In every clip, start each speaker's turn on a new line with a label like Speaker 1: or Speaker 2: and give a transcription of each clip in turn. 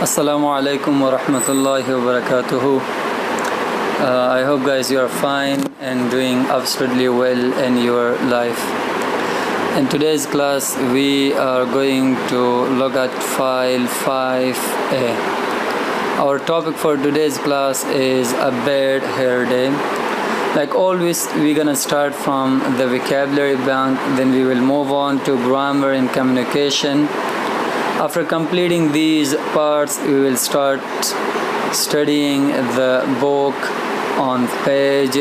Speaker 1: Assalamu alaikum wa rahmatullahi wa barakatuhu. I hope guys you are fine and doing absolutely well in your life. In today's class we are going to look at file 5a. Our topic for today's class is a bad hair day. Like always we're gonna start from the vocabulary bank, then we will move on to grammar and communication. After completing these parts, we will start studying the book on page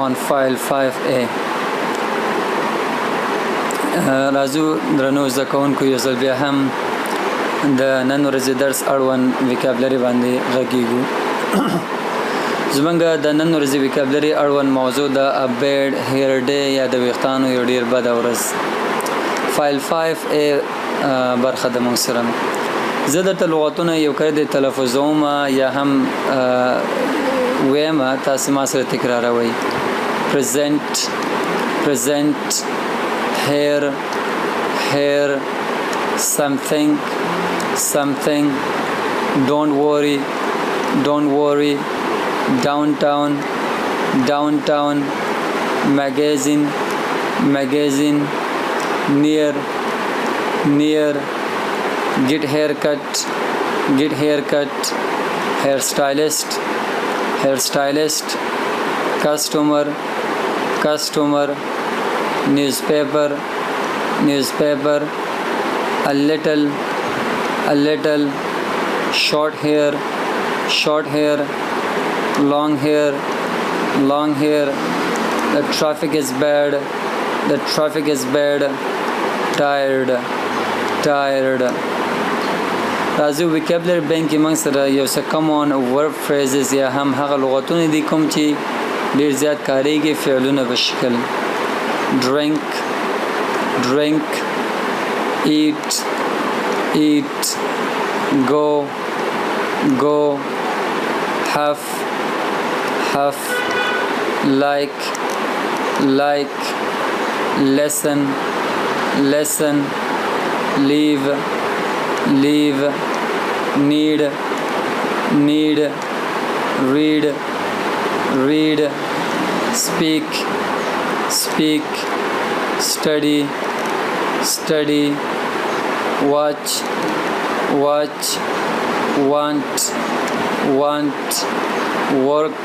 Speaker 1: on file 5a. راځو درنو زده کوونکو یو ځل بیا هم د نن ورځې درس اړوند وکابلري باندې غږیږو. زمونږ د نن ورځې وکابلري اړوند موضوع د a bad hair day یا د ویښتانو یو ډیر بده ورځ. فایل 5a برخه د مونږ سره زه درته لغتونه یو کړی د تلفظوم یا هم ویم تاسو ما سره تکراروئ. present hair something don't worry downtown magazine near get haircut hairstylist customer newspaper a little short hair long hair the traffic is bad tired راځو وکابلري بینک کې موږ سره یو څه common verb phrases یا هم هغه لغتونه دي کوم چې ډیر زیات کاریږي فعلونه په شکل drink eat go have like lesson leave need read speak study watch want work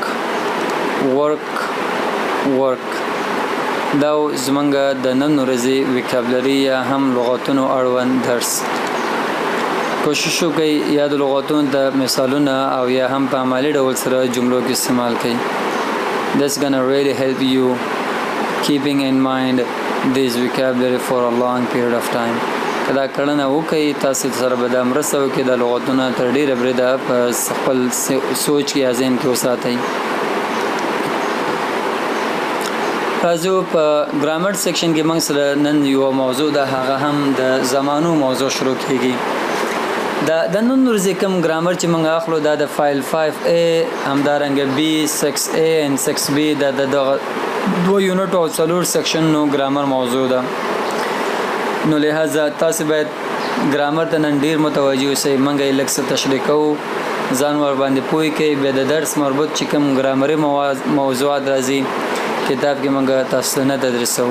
Speaker 1: دا زمونږ د نن ورځې وکابلري یا هم لغتونو اړوند درس. کوشش وکړئ یا د لغتونو د مثالونه او یا هم په عملي ډول سره جملو کې استعمال کړئ. That's gonna really help you keeping in mind this vocabulary for a long period of time. کله کړنه وکړئ تاسو سره به د مرسته وکړي د لغتونو تر ډیره بریده په خپل سوچ کې ذهن کې وساتئ. راځو په ګرامر سیکشن کې موږ سره نن یو موضوع ده، هغه هم د زمانو موضوع شروع کیږي. د نن ورځې کوم ګرامر چې موږ اخلو دا د فایل 5a همدارنګه b 6a and 6b د دو یونټ او څلور سیکشن نو ګرامر موضوع ده. نو لہذا تاسو باید ګرامر ته نن ډیر متوجه اوسئ. موږ یې لږ څه تشریح کوو، ځان ور باندې پوه کړئ. بیا د درس مربوط چې کوم ګرامري موضوعات راځي کتاب کې موږ تاسو نه تدریسو.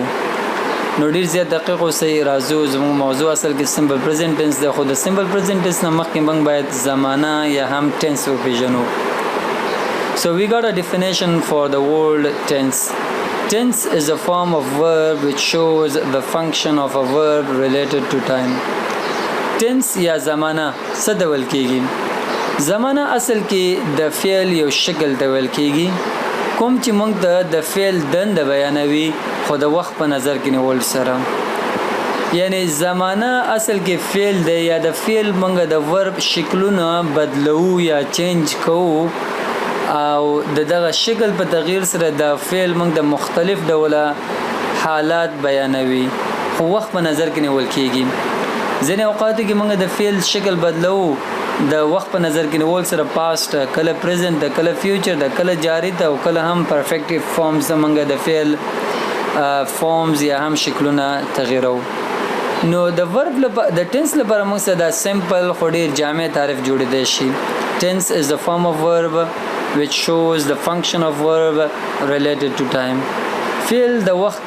Speaker 1: نو ډیر زیات دقیق اوسئ. راځو زموږ موضوع اصل کې سمبل پریزنټ ټنس ده، خو د سمبل پریزنټ ټنس نه مخکې موږ باید زمانه یا هم ټنس وپېژنو. So we got a definition for the word tense. Tense is a form of verb which shows the function of a verb related to time. Tense یا زمانه څه ډول کېږي؟ زمانه اصل کې د فعل یو شکل ډول کېږي کوم چې موږ د فعل دنده بیانوي خو د وخت په نظر کې نیول سره. یعنی زمانه اصل کې فعل دی یا د فعل موږ د ورب شکلونه بدلو یا چینج کوو او دغه شکل په تغییر سره د فعل موږ د مختلف ډوله حالات بیانوي خو وخت په نظر کې نیول کېږي. ځینې اوقات کې موږ د فعل شکل بدلو د وخت په نظر کې نیول سره پاست، کله پریزنت، کله فیوچر، کله جاری ته او کله هم پرفیکټیو فارمز موږ د فعل فارمز یا هم شکلونه تغیرو. نو د ورب د ټنس لپاره موږ سره دا سمپل خو ډیر جامع تعریف جوړیدای شي. Tense is the form of verb which shows the function of verb related to time. فعل د وخت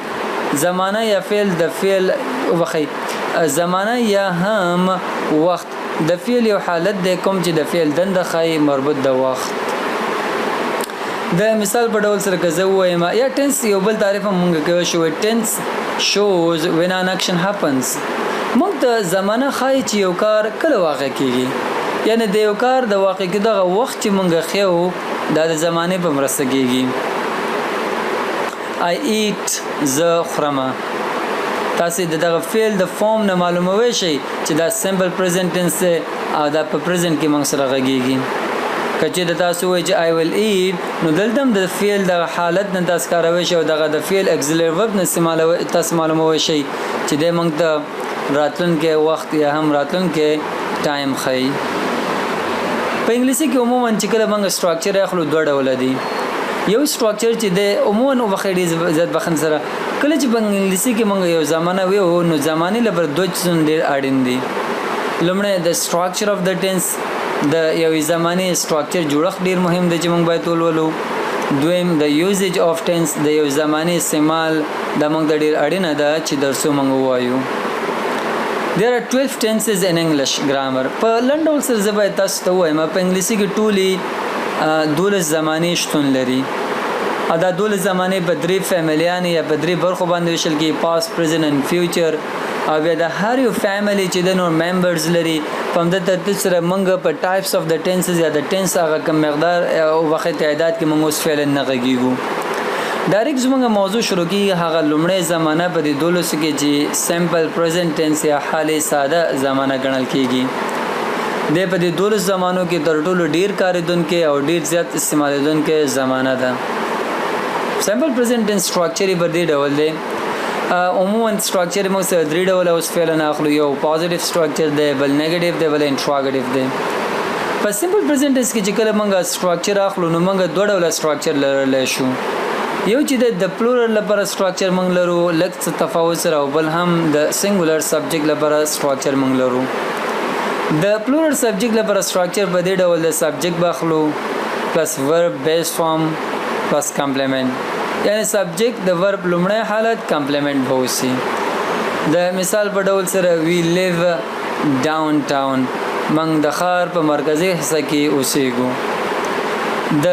Speaker 1: زمانه یا فعل د فعل وخی زمانه یا هم وخت د فعل یو حالت دی کوم چې د فعل دنده خای مربوط د وخت. د مثال په ډول سره که زه ووایم یا ټنس یو بل تعریف هم مونږ کوي شو. ټنس shows when an action happens. مونږ ته زمانه خای چې یو کار کله واقع کیږي، یعنی د یو کار د واقع کېدو وخت چې مونږ خو دا د زمانه په مرسته کیږي. I eat زه خورم. تاسو دغه فعل د فارم نه معلوموي شي چې دا سمپل پریزنت ټنس او دا په پریزنت کې موږ سره غږیږي. کچې د تاسو وایي چې I will eat نو دلته د فعل د حالت نه تاسو کاروي شي او دغه د فعل اکسلری ورب نه تاسو معلوموي شي چې د موږ ته راتلونکي وخت یا هم راتلونکي ټایم خي. په انګلیسي کې عموما چې کله موږ سټراکچر اخلو دوه ډول دي. یو سټراکچر چې د عموما وخېړي زیات بخن سره کله چې په انګلیسي کې موږ یو زمانه ویو نو زمانه لپاره دوه څه ډېر اړین دي. لومړی د سټراکچر اف د ټنس د یو زمانه سټراکچر جوړښت ډیر مهم دی چې موږ باید ولولو. دویم د یوزیج اف ټنس د یو زمانه استعمال د موږ د ډیر اړینه ده چې درسو موږ وایو. There are 12 tenses in English grammar. په لنډول سره زه باید تاسو ته وایم په انګلیسي کې ټولي 12 زمانه شتون لري. دا 12 زمانه په درې فیملیان یا په درې برخو باندې ویشل کې past, present and future. او بیا د هر یو فیملی چې د نور ممبرز لري په همدې ترتیب سره موږ په ټایپس اف د ټنسز یا د ټنس هغه کم مقدار او وخت تعداد کې موږ اوس فعل نه غږیږو. ډایرکټ زموږ موضوع شروع کیږي هغه لومړی زمانه په دې دولس کې چې سمپل پریزنت ټنس یا حال ساده زمانه ګڼل کیږي. د په دې دولس زمانو کې تر ټولو ډیر کاریدونکو او ډیر زیات استعمالېدونکو زمانه ده. سمپل پریزنت ټنس سټراکچر په دې ډول دی. عموما سټراکچر موږ سره درې ډول اوس فعل نه اخلو. یو پوزټیو سټراکچر دی، بل نیگیټیو دی، بل انټراګیټیو دی. په سمپل پریزنت ټنس کې چې کله موږ سټراکچر اخلو نو موږ دوه ډول سټراکچر لرلی شو. یو چې د پلورل لپاره سټراکچر موږ لرو لږ څه تفاوت سره، او بل هم د سنګولر سبجیکټ لپاره سټراکچر موږ لرو. د پلورل سبجیکټ لپاره سټراکچر په دې ډول د سبجیکټ باخلو پلس ورب بیس فارم پلس کمپلیمنٹ، یعنی سبجیکٹ د ورب لومړی حالت کمپلیمنٹ به وسی. د مثال په ډول سره وی لیو ډاون ټاون، موږ د ښار په مرکزي حصہ کې اوسېږو. د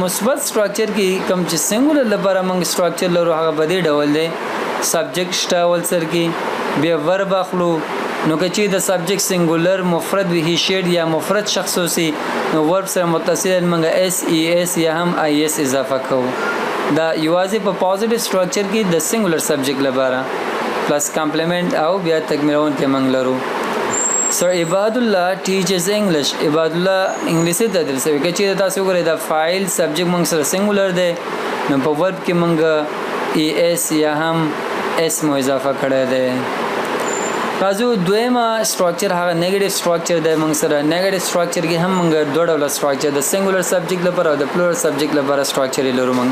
Speaker 1: مثبت سټراکچر کې کوم چې سنګولر لپاره موږ سټراکچر لرو هغه په دې ډول دی. سبجیکټ شته اول سر کې، بیا ورب اخلو. نو که چې د سبجیکټ سنګولر مفرد وي شیډ یا مفرد شخص اوسي نو ورب سره متصل موږ اس ای اس یا هم آی اس اضافه کوو. دا یوازې په پوزټیو سټراکچر کې د سنګولر سبجیکټ لپاره پلس کمپلیمنٹ او بیا تکمیلون کې موږ لرو. سر عباد الله ټیچز انګلیش. عباد الله انګلیسي تدریس کوي. که چې تاسو وګورئ دا فایل سبجیکټ موږ سره سنګولر دی نو په ورب کې موږ ای اس یا هم اس مو اضافه کړی دی. راځو دویمه سټراکچر هغه نیگیټیو سټراکچر دی. موږ سره نیگیټیو سټراکچر کې هم موږ دوه ډوله سټراکچر د سنګولر سبجیکټ لپاره او د پلورل سبجیکټ لپاره سټراکچر لرو. موږ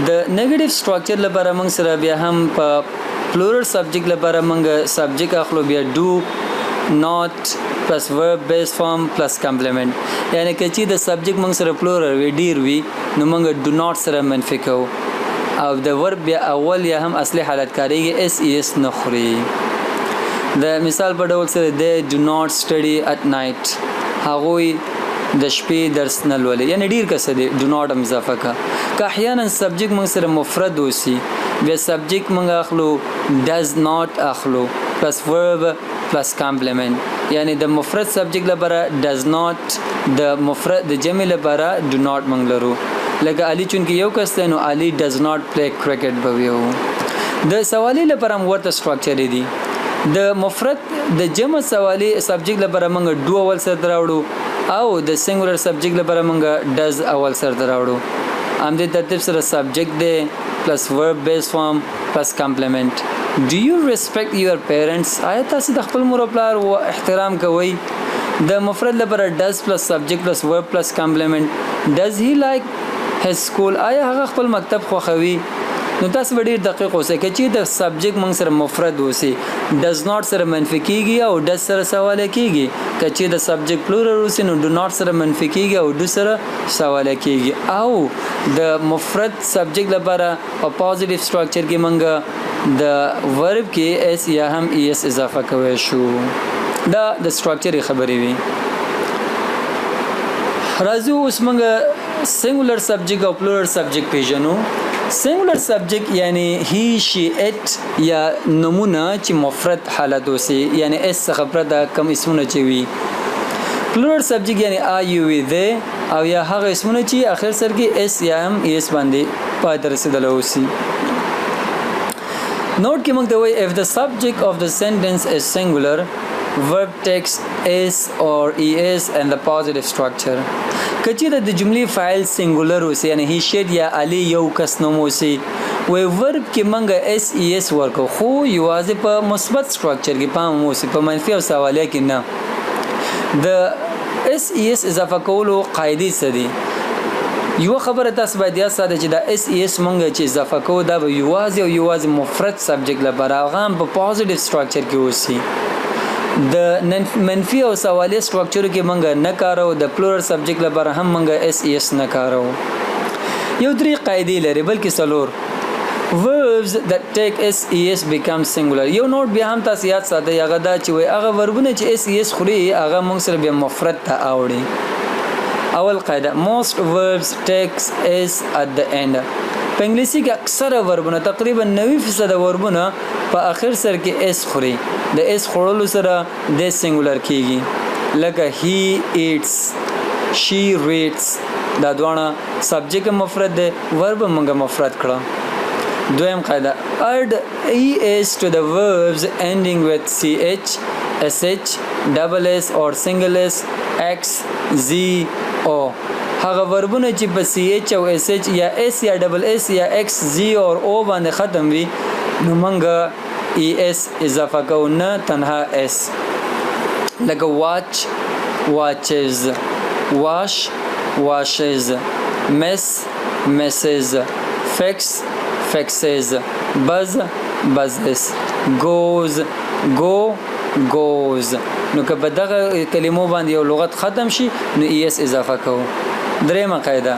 Speaker 1: د نیگیټیو سټراکچر لپاره موږ سره بیا هم په پلورل سبجیکټ لپاره موږ سبجیکټ اخلو بیا ډو ناٹ پلس ورب بیس فارم پلس کمپلیمنٹ، یعنی که چې د سبجیکټ موږ سره پلورل وي ډیر وي نو موږ ډو ناٹ سره منفي کوو او د ورب بیا اول یا هم اصلي حالت کاریږي اس ای اس نه خوري. د مثال په ډول سره د ډو ناٹ سټډي ات نایټ، هغوی د شپې درس نه لولي، یعنی ډیر کس دی ډو ناٹ هم اضافه کا. که احیانا سبجیکټ موږ سره مفرد وسی بیا سبجیکټ موږ اخلو ډز ناٹ اخلو پلس ورب پلس کمپلیمنٹ، یعنی د مفرد سبجیکټ لپاره ډز ناٹ، د مفرد د جمع لپاره ډو ناٹ موږ لرو. لکه علی چونکه یو کس دی نو علی ډز ناٹ پلی کرکټ به ویو. د سوالی لپاره هم ورته سټراکچر دي. د مفرد د جمع سوالی سبجیکټ لپاره موږ ډو اول سره راوړو او د سنګولر سبجیکټ لپاره موږ ډز اول سره راوړو. همدې ترتیب سره سبجیکټ دی پلس ورب بیس فارم پلس کمپلیمنٹ. Do you respect your parents؟ آیا تاسو د خپل مور او پلار احترام کوئ؟ د مفرد لپاره does پلس سبجیکټ پلس ورب پلس کمپلیمنٹ. Does he like his school؟ آیا هغه خپل مکتب خوښوي؟ نو تاسو به ډېر دقیق اوسئ که چیرې د سبجیکټ موږ سره مفرد اوسي ډز ناٹ سره منفي کیږي او ډز سره سواله کیږي که چیرې د سبجیکټ پلورل اوسي نو ډو ناٹ سره منفي کیږي او ډو سره سواله کیږي او د مفرد سبجیکټ لپاره په پوزټیو سټراکچر کې موږ د ورب کې اس یا هم ای اس اضافه کوي شو دا د سټراکچر خبرې وي راځو اوس موږ سنگولر سبجیکټ او پلورل سبجیکټ پیژنو سنگولر سبجیکټ یعنی هی شي اټ یا نمونه چې مفرد حالت اوسي یعنی اس څخه پرته کم اسمونه چې وي پلورل سبجیکټ یعنی آ یو وی ده او یا هغه اسمونه چې اخر سر کې اس یا هم ای اس باندې پای ته رسیدلی اوسي نوٹ کې موږ ته وایي if the subject of the sentence is singular verb takes is or es and the positive structure کچې د جملې فاعل سنگولر اوسي یعنی هی شید یا علی یو کس نوم اوسي وای ورب کې موږ اس ای اس ورکو خو یوازې په مثبت سټراکچر کې پام اوسي په منفي او سوالیه کې نه د اس ای اس اضافه کولو قاعده څه دي یو خبره تاسو باید یاد ساتئ چې دا اس ای اس مونږ چې اضافه کوو دا به یوازې مفرد سبجیکټ لپاره هغه هم په پوزټیو سټراکچر کې اوسي د منفي او سوالیه سټراکچر کې مونږ نه کارو د پلورل سبجیکټ لپاره هم مونږ اس ای اس نه کارو یو درې قاعده لري بلکې څلور verbs that take ses become singular یو نوٹ بیا هم تاسو یاد ساتئ هغه دا چې وای هغه وربونه چې ses خوري هغه مونږ سره بیا مفرد ته اوړي اول قاعده most verbs takes s at the end په انګلیسی کې اکثره وربونه تقریبا 90% وربونه په اخر سر کې اس خوري د اس خورلو سره د سنگولر کیږي لکه he eats she reads دا دوانه سبجیکټ مفرد ده ورب موږ مفرد کړه دویم قاعده add es to the verbs ending with ch sh double s or single s x z o هغه وربونه چې په ch او sh یا s یا double s یا x z او o باندې ختم وي نو موږ es اضافه کوو نه تنها s لکه watch watches wash washes mess messes fix fixes buzz buzzes goes goes نو که په دغه کلمو باندې یو لغت ختم شي نو es اضافه کوو درېمه قاعده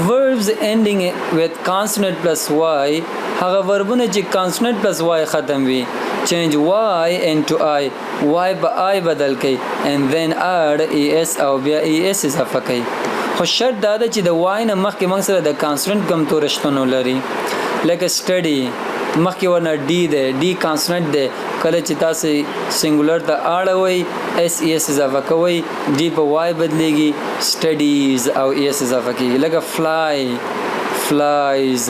Speaker 1: verbs ending with consonant plus y هغه وربونه چې consonant plus y ختم وي change y into I y په I بدل کړئ and then add es او بیا es اضافه کړئ خو شرط دا ده چې د y نه مخکې موږ سره د consonant کم تورشتونه لري لکه study مخکې ورنه डी ده डी کانسوننت ده کله چې تاسو سنگولر ته اړوي اس اس اضافه کوي डी په واي بدليږي studies او اس اضافه کیږي لکه fly flies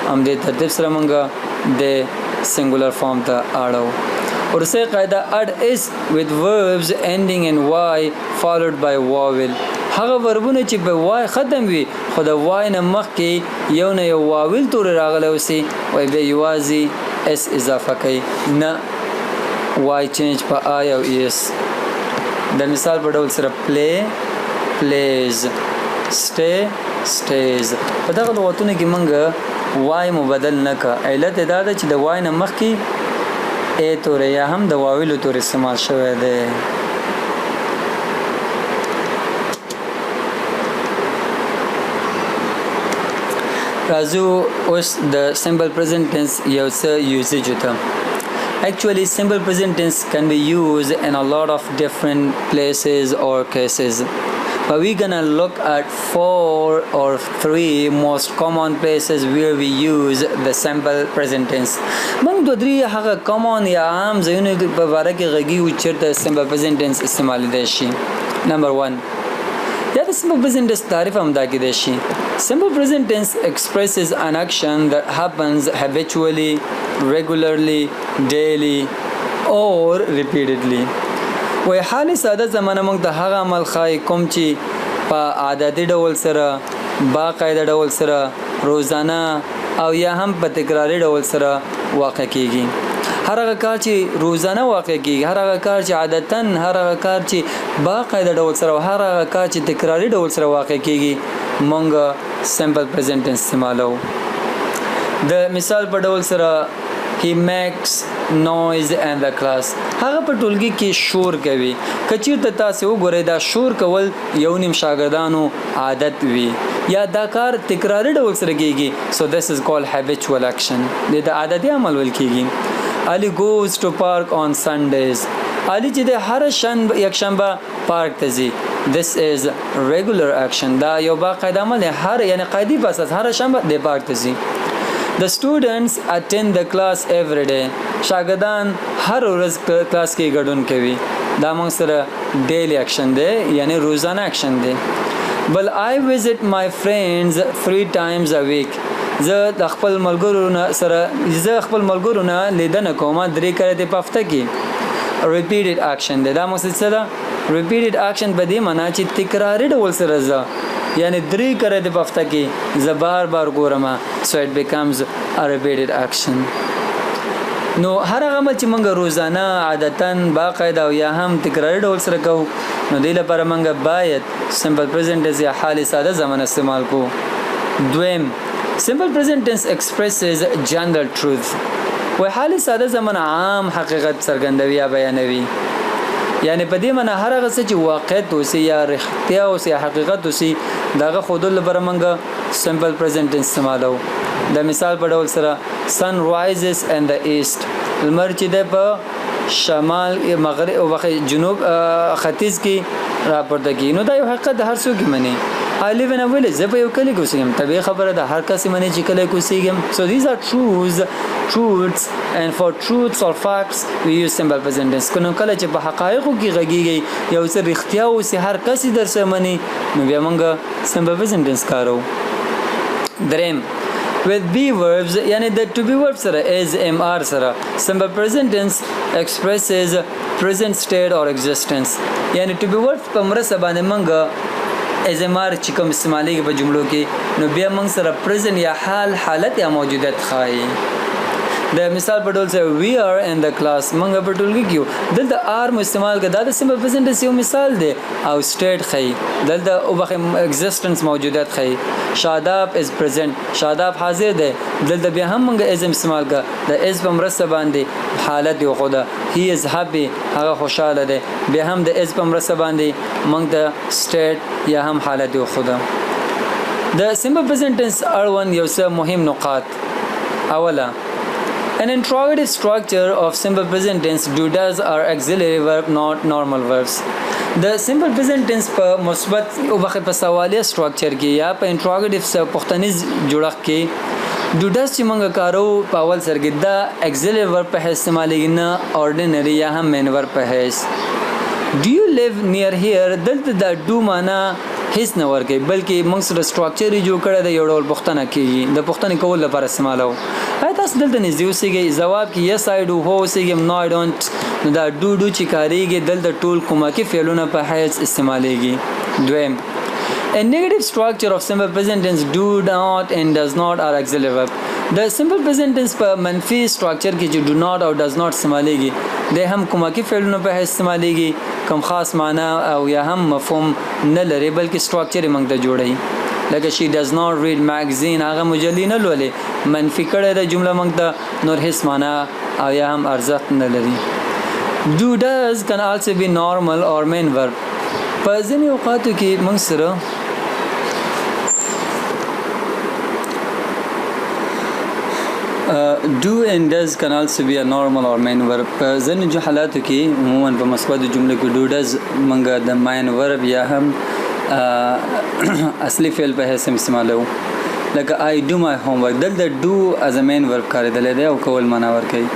Speaker 1: هم دې ترتیب سره مونږه د سنگولر فارم ته اړو ورسې قاعده add is with verbs ending in y followed by vowel هغه وربونه چې په وای ختم وي خو د وای نه مخکې یو نه یو واول تور راغلی اوسي وای به یوازې اس اضافه کوي نه وای چینج په آی او اس د مثال په ډول سره پلی پلیز سټی سټیز په دغه لغتونو کې موږ وای مبدل نه کا علت دا ده چې د وای نه مخکې ا تور یا هم د واویلو تور استعمال شوی دی راځو اوس د simple present tense یو څه usage ته actually simple present tense can be used in a lot of different places or cases but we're gonna look at 4 or 3 most common places where we use the simple present tense موږ دوه درې هغه common یا عام ځایونه په اړه کې غږی او چیرته simple present tense استعمال دي شي number 1 یا د simple present tense تعریف هم دا کې دی شي simple present tense expresses an action that happens habitually regularly daily or repeatedly وای حال ساده زمانه موږ د هغه عمل خای کوم چې په عادتي ډول سره باقاعده ډول سره روزانه او یا هم په تکراري ډول سره واقع کیږي هر هغه کار چې روزانه واقع کیږي هر هغه کار چې عادتاً هر هغه کار چې باقاعده ډول سره هر هغه کار چې تکراري ډول سره واقع کیږي مونږ simple present tense استعمالو د مثال په ډول سره he makes noise in the class هغه په ټولګي کې شور کوي. کچیرته تاسو وګورئ دا شور کول یو نیم شاګردانو عادت وي یا دا کار تکراري ډول سره کیږي. so this is called habitual action. د عادتي عمل ول کیږي. Ali goes to park on Sundays. Ali چې د هر یکشنبه پارک ته ځي. this is regular action. دا یو باقاعده عمل دی. هر یعنی قاعدي په اساس هر شنبه د پارک ته ځي. The students attend the class every day. شاګردان هر ورځ کلاس کې ګډون کوي. دا موږ سره daily action دی یعنی روزانه action دی. بل I visit my friends 3 times a week. زه د خپل ملګرو نه لیدنه کوم 3 کړه په هفته کې. repeated action دی. دا موږ سره repeated action په دې معنی چې تکراري ډول سره زه یعنی 3 کړه د په هفته کې زه بار ګورم. so it becomes a repeated action. نو هر هغه عمل چې موږ روزانه عادتاً باقاعده او یا هم تکراري ډول سره کوو نو دې لپاره موږ باید simple present tense یا حال ساده زمانه استعمال کوو. دویم simple present tense expresses general truth. و حال ساده زمانه عام حقیقت څرګندوي یا بیانوي. یعنی په دې معنی هر هغه څه چې واقعیت اوسي یا رښتیا اوسي یا حقیقت اوسي داغه خودل لپاره موږ simple present tense استعمالو. د مثال په ډول سره sun rises in the east. لمر چې د په شمال مغرب او جنوب ختیځ کې راپورته کی. نو دا یو حقیقت هر څوک مني. I live in a village. زه په یو کلی کې اوسېږم. طبیعي خبره ده هر کس مني چې کلی کې اوسېږم. so these are truths and for truths or facts we use simple present tense. کله چې په حقایقو کې غږیږي یو څه رښتیا اوسي هر کس درسه مني نو بیا موږ simple present tense کارو. دریم with be verbs یعنی د to be verb سره is mr سره simple present tense expresses present state or existence. یعنی to be verb په مرسته باندې موږ ازمار چې کوم استعمالي په جملو کې نو بیا موږ سره present یا حالت یا موجودیت ښایي. د مثال په ډول سره we are in the class موږ په ټولګي کې یو. دلته are مو استعمال کړه دا د simple present tense یو مثال دی او state ښایي. دلته او بخې existence موجودیت ښایي. شاداب is present شاداب حاضر دی. دلته بیا هم موږ is استعمال کړه د is په مرسته باندې حالت یو خو ده. he is happy هغه خوشاله دی. بیا هم د is په مرسته باندې موږ د state یا هم حالت یو خو ده. د simple present tense اړوند یو څه مهم نقاط. اوله an interrogative structure of simple present tense do does are auxiliary verb not normal verbs. د simple present tense په مثبت او په سوالیه structure کې یا په interrogative سره پوښتنیز جوړښت کې do does چې موږ کارو په اول سره کې د auxiliary verb په حیث استعمالېږي نه ordinary یا هم main verb په حیث. do you live near here دلته د do معنا هیڅ نه ورګي بلکې موږ سره سټراکچر یې جوړ کړی د یو ډول پوښتنه کیږي د پوښتنې کول لپاره استعمالو. آیا تاسو دلته نږدې اوسېږئ؟ ځواب کې yes I do هو اوسېږم no I don't. نو دا do چې کاریږي دلته ټول کومکي فعلونه په حیث استعمالېږي. دویم a negative structure of simple present tense do not and does not are auxiliary verb. د simple present tense په منفي سټراکچر کې چې do not او does not استعمالېږي د هم کومکي فعلونه په حیث استعمالېږي کوم خاص معنا او یا هم مفهوم نه لري بلکې سټراکچر یې موږ ته جوړوي. لکه she does not read magazine هغه مجلې نه لولي منفي کړی د جمله موږ ته نور هیڅ معنا او یا هم ارزښت نه لري. do does can also be normal or main verb. په ځینې اوقاتو کې موږ سره do and does can also be a normal or main verb. په ځینې حالاتو کې عموما په مثبت جمله کې do does موږ د main verb یا هم اصلي فعل په حیث استعمالو. لکه I do my homework دلته do as a main verb کارېدلی دی او کول معنا ورکوي.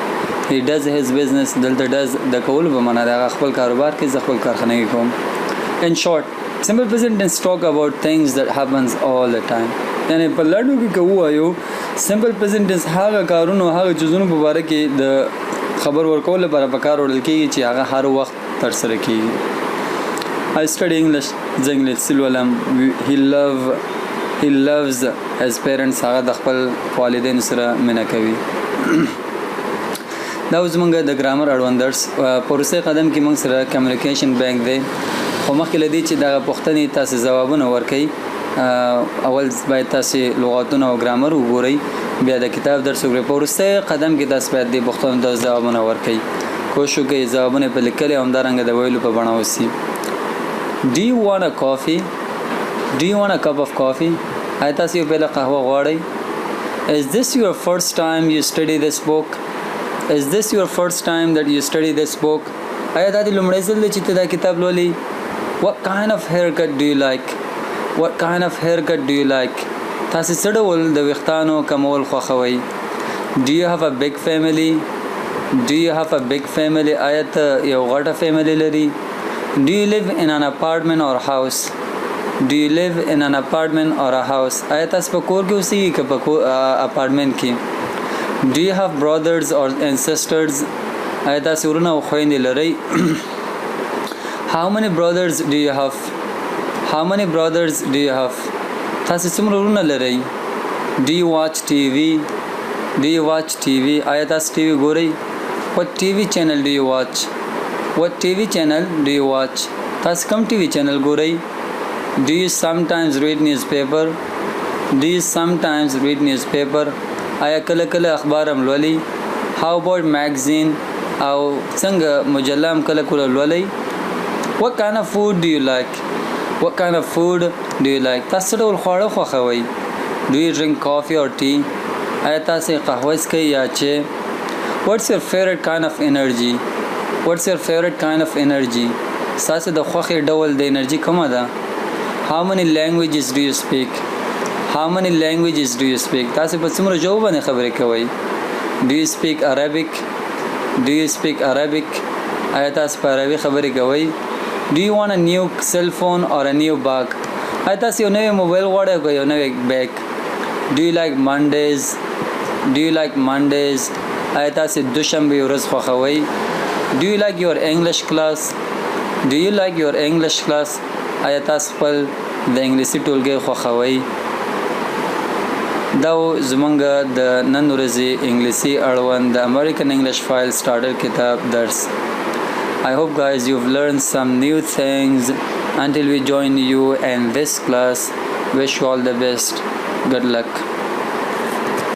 Speaker 1: he does his business دلته does د کولو په معنا دی هغه خپل کاروبار کې زه خپل کارخانه کې کوم. in short simple present tense talk about things that happens all the time. یعنی په لړو کې کوو یو simple present tense هغه کارونه هغه چیزونو په اړه کې د خبر ورکول لپاره په کار وړل کېږي چې هغه هر وخت تر سره کېږي. I study English زه انګلیسي لولم. he loves his parents هغه د خپل والدینو سره مینه کوي. دا اوس موږ د ګرامر اړوند درس په وروستي قدم کې موږ سره کمیونیکیشن بانک دی خو مخکې له دې چې دغه پوښتنې تاسې ځوابونه ورکوئ اول باید تاسې لغاتونه او ګرامر وګورئ بیا د کتاب درس وګورئ. په وروستي قدم کې تاسو باید د پوښتنو د ځوابونه ورکړئ. کوشش وکړئ ځوابونه په لیکلي او همدارنګه د ویلو په بڼه وسي. Do you want a coffee? Do you want a cup of coffee? آیا تاسو یو پیاله قهوه غواړئ؟ Is this your first time you study this book? Is this your first time that you study this book? آیا دا د لومړي ځل دی چې ته دا کتاب لولې؟ What kind of haircut do you like? What kind of haircut do you like? تاسو څه ډول د ویښتانو کمول خوښوئ؟ Do you have a big family? Do you have a big family? آیا ته یو غټه فیملی لري؟ Do you live in an apartment or house? Do you live in an apartment or a house? آیا تاسو په کور کې اوسئ که په اپارټمنټ کې؟ Do you have brothers and sisters? آیا تاسو ورونه او خویندې لرئ؟ How many brothers do you have? How many brothers do you have? تاسو څومره ورونه لرئ؟ Do you watch TV? Do you watch TV? آیا تاسو ټي وي ګورئ؟ What TV channel do you watch? What TV channel do you watch? تاسو کوم ټي وي چینل ګورئ؟ Do you sometimes read newspaper? Do you sometimes read newspaper? آیا کله کله اخبار هم لولئ؟ How about magazine او څنګه مجله هم کله کله لولئ؟ What kind of food do you like? What kind of food do you like? تاسو ډول خواړه خوښوئ؟ Do you drink coffee or tea? آیا تاسو قهوه څښئ یا چای؟ What's your favorite kind of energy? What's your favorite kind of energy? تاسو د خوښې ډول د انرژي کومه ده؟ How many languages do you speak? How many languages do you speak? تاسو په څومره ژبو باندې خبرې کوئ؟ Do you speak Arabic? Do you speak Arabic? آیا تاسو په عربي خبرې کوئ؟ Do you want a new cell phone or a new bag? آیا تاسو یو نوی موبایل غواړئ که یو نوی بیگ؟ Do you like Mondays? Do you like Mondays? آیا تاسو دوشنبه ورځ خوښوئ؟ Do you like your English class? Do you like your English class? آیا تاسو خپل د انګلیسي ټولګي خوښوئ؟ دا زمونږ د نن ورځې انګلیسي اړوند د American English File Starter کتاب درس. I hope guys you've learned some new things. Until we join you in this class, wish you all the best. Good luck.